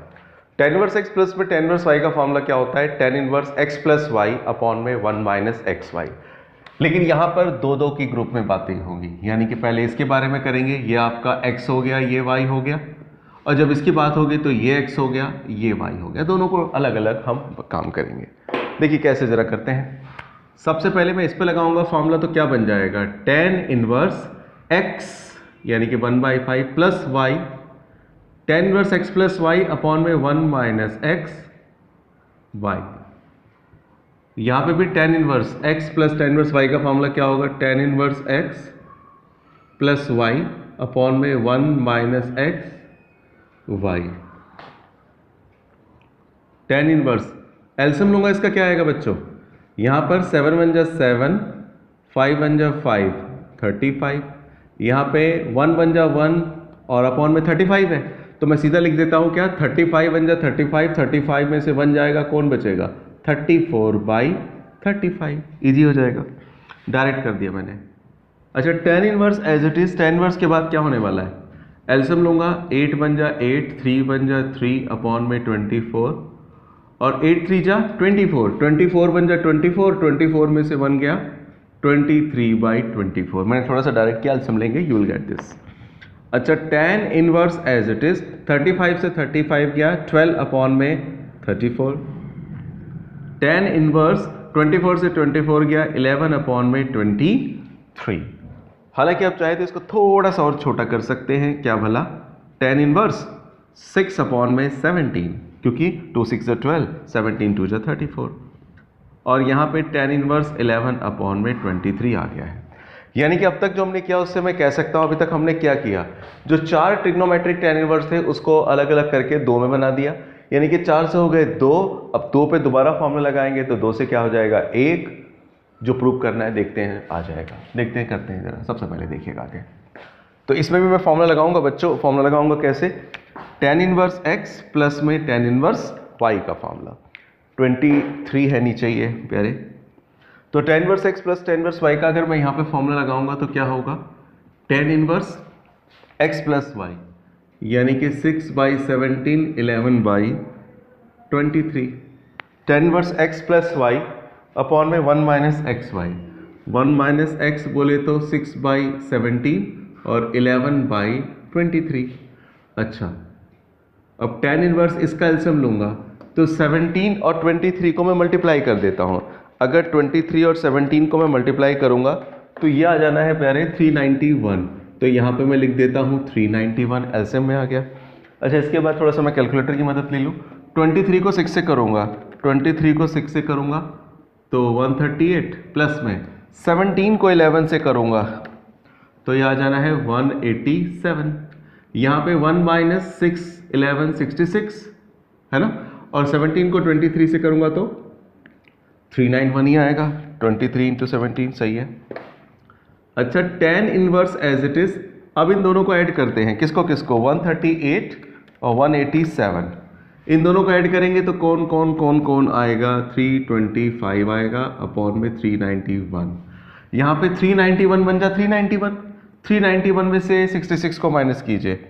tan इनवर्स x प्लस में tan इनवर्स y का फॉर्मूला क्या होता है, tan inverse x plus y upon में 1 माइनस xy। लेकिन यहाँ पर दो दो की ग्रुप में बातें होंगी, यानी कि पहले इसके बारे में करेंगे, ये आपका x हो गया, ये y हो गया, और जब इसकी बात होगी तो ये x हो गया, ये y हो गया। दोनों को अलग अलग हम काम करेंगे। देखिए कैसे जरा करते हैं। सबसे पहले मैं इस पे लगाऊंगा फॉर्मूला, तो क्या बन जाएगा, tan इनवर्स x यानी कि 1/5 plus y, tan inverse x plus y upon में 1 माइनस x y। यहाँ पे भी tan inverse x plus tan inverse y का फॉर्मूला क्या होगा, tan inverse x plus y upon में 1 minus x y। tan inverse LCM लूंगा, इसका क्या आएगा बच्चों, यहाँ पर 7 1 जा 7, 5 1 जा 5, 35, यहाँ पे 1 1 जा 1 और अपॉन में 35 है, तो मैं सीधा लिख देता हूँ क्या, 35 1 जा 35, 35 में से 1 जाएगा, कौन बचेगा, 34/35। इजी हो जाएगा, डायरेक्ट कर दिया मैंने। अच्छा tan inverse as it is, tan inverse के बाद क्या होने वाला है, एलसीएम लूंगा, 8 1 जा 8, 3 1 जा 3 अपॉन में 24 और 8 3 जा 24, 24 1 जा 24, 24 में से 1 गया 23/24। मैंने थोड़ा सा डायरेक्ट किया, एलसीएम लेंगे, यू विल गेट दिस। अच्छा tan inverse as it is, 35 से 35 गया 12 अपॉन में 34, tan इनवर्स 24 से 24 गया 11 अपॉन में 23। हालांकि आप चाहे तो इसको थोड़ा सा और छोटा कर सकते हैं, क्या भला, tan इनवर्स 6 अपॉन में 17, क्योंकि 2 6 जा 12, 17 2 जा 34, और यहाँ पे tan इनवर्स 11 अपॉन में 23 आ गया है। यानी कि अब तक जो हमने किया उससे मैं कह सकता हूँ अभी तक हमने क्या किया, जो 4 ट्रिग्नोमेट्रिक tan इनवर्स थे उसको अलग अलग करके 2 में बना दिया, यानी कि 4 से हो गए 2। अब 2 पे दोबारा फॉर्मूला लगाएंगे तो 2 से क्या हो जाएगा 1, जो प्रूव करना है देखते हैं आ जाएगा, देखते हैं करते हैं जरा। सबसे पहले देखिएगा आगे, तो इसमें भी मैं फॉर्मूला लगाऊंगा बच्चों। फॉर्मूला लगाऊंगा कैसे, tan इनवर्स x प्लस में tan इनवर्स y का फॉर्मूला, 23 है नीचे ये प्यारे, तो tan inverse x plus tan inverse y का अगर मैं यहाँ पे फॉर्मूला लगाऊंगा तो क्या होगा, tan inverse x plus y यानी कि 6/17 11/23, tan inverse x plus y upon में 1 minus x y, 1 minus x बोले तो 6/17 और 11/23। अच्छा अब tan इनवर्स इसका एलसीएम लूंगा तो 17 और 23 को मैं मल्टीप्लाई कर देता हूँ। अगर 23 और 17 को मैं मल्टीप्लाई करूंगा तो ये आ जाना है प्यारे 391, तो यहाँ पे मैं लिख देता हूँ 391, एलसीएम में आ गया। अच्छा इसके बाद थोड़ा सा मैं कैलकुलेटर की मदद ले लूँ, 23 को 6 से करूँगा, 23 को 6 से करूँगा तो 138, प्लस में 17 को 11 से करूँगा तो ये आ जाना है 187। यहाँ पे 1 माइनस 6 11 66 है ना, और 17 को 23 से करूँगा तो 391 ही आएगा, 23 × 17 सही है। अच्छा tan inverse as it is, अब इन दोनों को ऐड करते हैं, किसको किसको, 138 और 187, इन दोनों को ऐड करेंगे तो कौन कौन कौन कौन आएगा, 325 आएगा अपॉन में 391। यहाँ पे 391 बन जा 391, 391 में से 66 को माइनस कीजिए।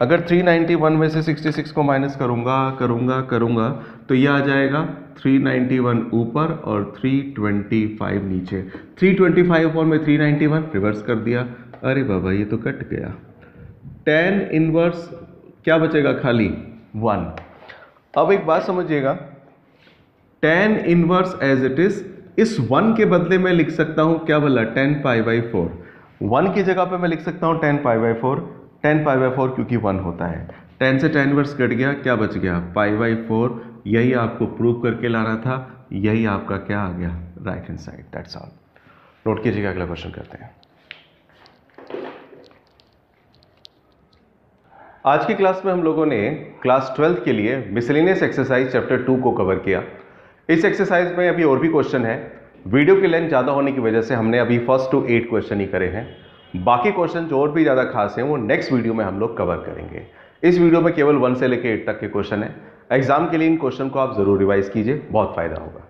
अगर 391 में से 66 को माइनस करूंगा तो ये आ जाएगा 391 ऊपर और 325 नीचे। 325 ऊपर में 391 रिवर्स कर दिया, अरे बाबा ये तो कट गया। tan इनवर्स क्या बचेगा, खाली 1। अब एक बात समझिएगा, tan inverse as it is, इस 1 के बदले में लिख सकता हूं क्या बोला, tan π/4। 1 की जगह पे मैं लिख सकता हूं tan π/4, tan π/4 क्योंकि 1 होता है। tan से tan इनवर्स कट गया, क्या बच गया, π/4। यही आपको प्रूव करके लाना था, यही आपका क्या आ गया, right hand side. That's all. Note कीजिएगा, अगला क्वेश्चन करते हैं। आज की क्लास में हम लोगों ने क्लास 12 के लिए मिसलेनियस एक्सरसाइज चैप्टर 2 को कवर किया। इस एक्सरसाइज में अभी और भी क्वेश्चन है। वीडियो की लेंथ ज़्यादा होने की वजह से हमने अभी फर्स्ट टू 8 क्वेश्चन ही करे हैं। बाकी क्वेश्चन जो और भी ज़्यादा खास हैं वो नेक्स्ट वीडियो में हम लोग कवर करेंगे। इस वीडियो में केवल 1 से लेकर 8 तक के क्वेश्चन है। एग्जाम के लिए इन क्वेश्चन को आप ज़रूर रिवाइज कीजिए, बहुत फायदा होगा।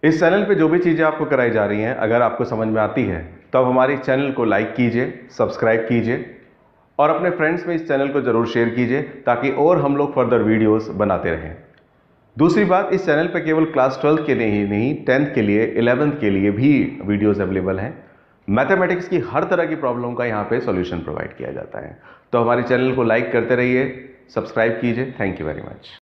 इस चैनल पे जो भी चीज़ें आपको कराई जा रही हैं, अगर आपको समझ में आती है तो आप हमारे चैनल को लाइक कीजिए, सब्सक्राइब कीजिए और अपने फ्रेंड्स में इस चैनल को जरूर शेयर कीजिए ताकि और हम लोग फर्दर वीडियोस बनाते रहें। दूसरी बात, इस चैनल पे केवल क्लास 12 के लिए ही नहीं, 10th के लिए, 11th के लिए भी वीडियोस अवेलेबल हैं। मैथमेटिक्स की हर तरह की प्रॉब्लम का यहाँ पे सॉल्यूशन प्रोवाइड किया जाता है। तो हमारे चैनल को लाइक करते रहिए, सब्सक्राइब कीजिए। Thank you very much.